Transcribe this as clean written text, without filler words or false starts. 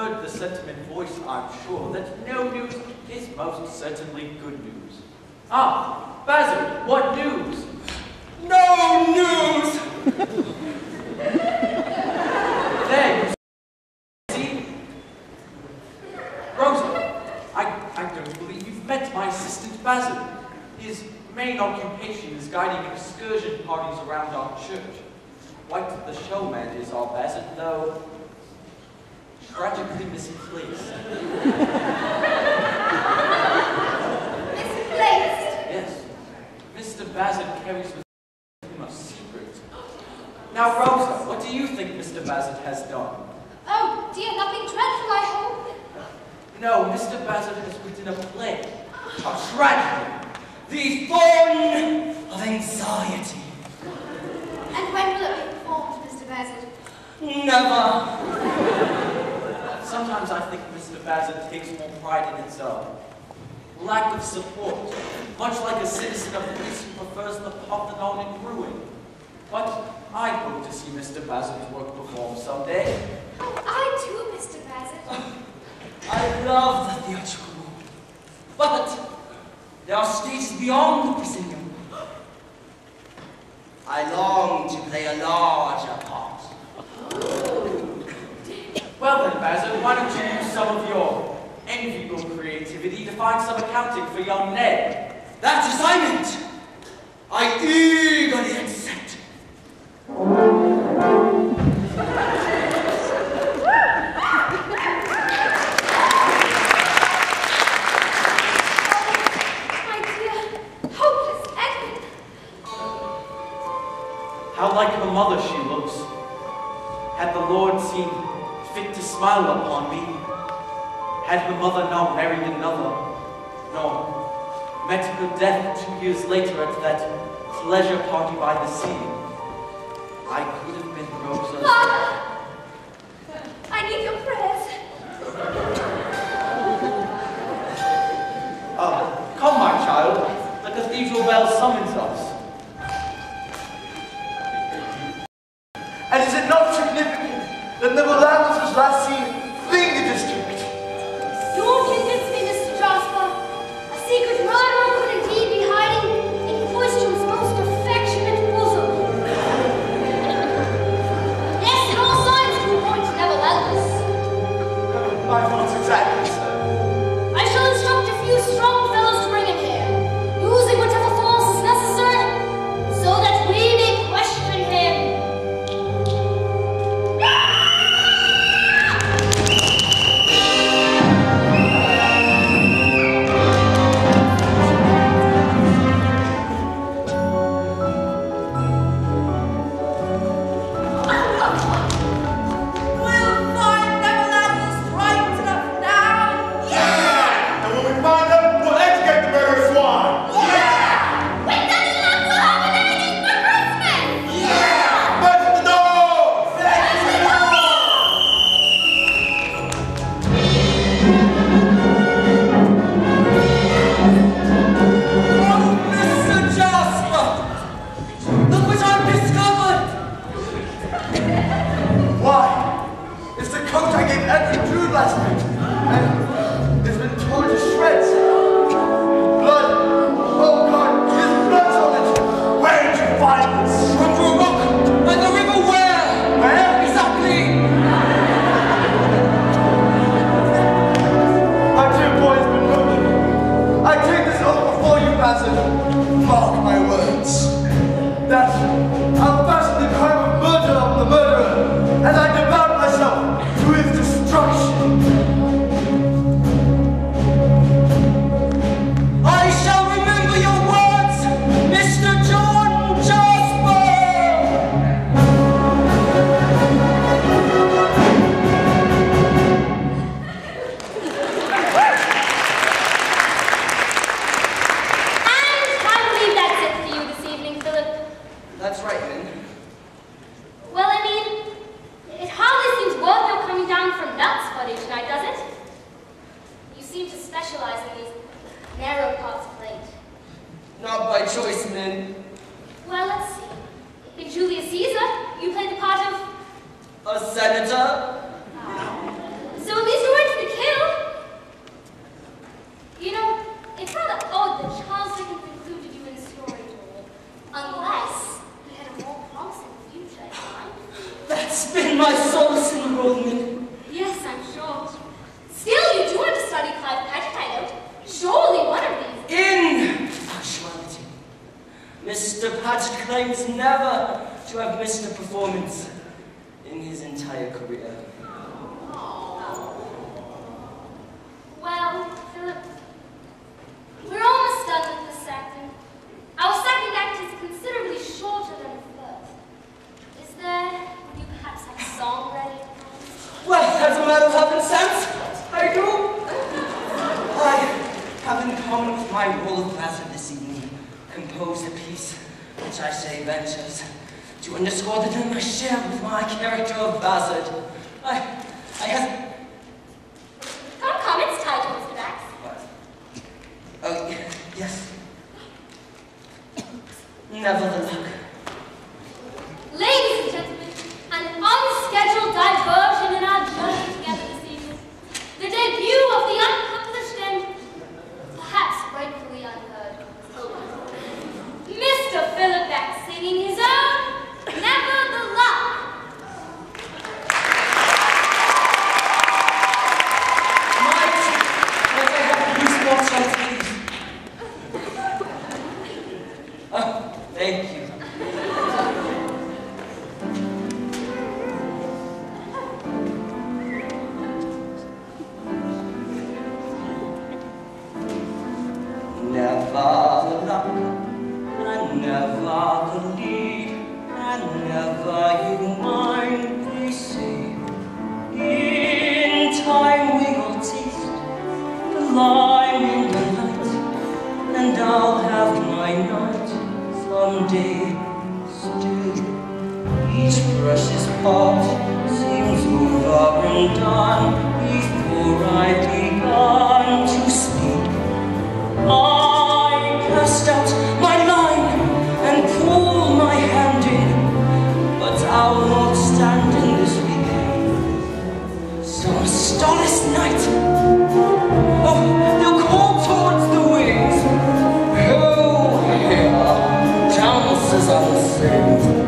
heard the sentiment voiced, I'm sure, that no news is most certainly good news. Ah, Bazard, what news? No news! There, you see? Rosa, I don't believe you've met my assistant Bazard. His main occupation is guiding excursion parties around our church. Quite the showman is our Bazard, though tragically misplaced. Misplaced? Yes. Mr. Bazard carries with him a secret. Now, Rosa, what do you think Mr. Bazard has done? Oh dear, nothing dreadful, I hope. No, Mr. Bazard has written a play. A tragedy. The thorn of anxiety. And when will it be performed, Mr. Bazard? Never. Sometimes I think Mr. Bazard takes more pride in his lack of support, much like a citizen of Greece who prefers the Parthenon in ruin. But I hope to see Mr. Bazard's work performed someday. Oh, I too, Mr. Bazard. I love the theatrical world, but there are stages beyond the proscenium. I long to play a larger part. Well then, Bazard, why don't you use some of your enviable creativity to find some accounting for young Ned? That assignment I eagerly accept. My dear, hopeless Edwin. How like her mother she looks. Had the Lord seen fit to smile upon me, had her mother now married another, no, met her death 2 years later at that pleasure party by the sea, I could have been Rosa's... Father! I need your prayers. Come, my child, the cathedral bell summons us. And is it not significant that Neverlanders was last seen fleeing the district? Don't convince me, Mr. Jasper. A secret murderer could indeed be hiding in Cloisterham's most affectionate bosom. Yes, and all signs do point to Neverlanders. My thoughts exactly, sir. I shall instruct a few strong fellows to bring him here, using whatever force is necessary, so that we may question him. Edwin Drood last night, and it's been torn to shreds. Blood! Oh God, there's blood on it! Where did you find this? From the rock and the river where? Where? Exactly! Our dear boy has been murdered. I take this oath before you, Bazard. Mark my words. That I'll fasten the crime of murder on the murderer, as I devote myself to his destruction. claims never to have missed a performance in his entire career. Well, Philip, we're almost done with this acting. Our second act is considerably shorter than the first. Would you perhaps have a song ready? Well, as a matter of heaven and sense, I do. I have in common with my role of Bazard this evening composed a piece which I say ventures to underscore the term I share with my character of Bazard. I have... Come, it's titled, Mr. Bax. What? Oh, yes. Never the luck. Ladies and gentlemen, an unscheduled diversion in our journey together this evening. The debut of the unpublished and perhaps rightfully unheard Mr. Philip Bax singing his own Never the Luck. Might I have a few small shots, please? Oh, thank you. Never the luck, and never the lead, and never you mind, they say. In time we will taste the lime in the light, and I'll have my night someday still. Each precious part seems over and done before I've begun to speak. I cast out my line and pull my hand in, but I'll not stand in this week. Some starless night, oh, they'll call towards the wings. Oh, here, chances unsaved.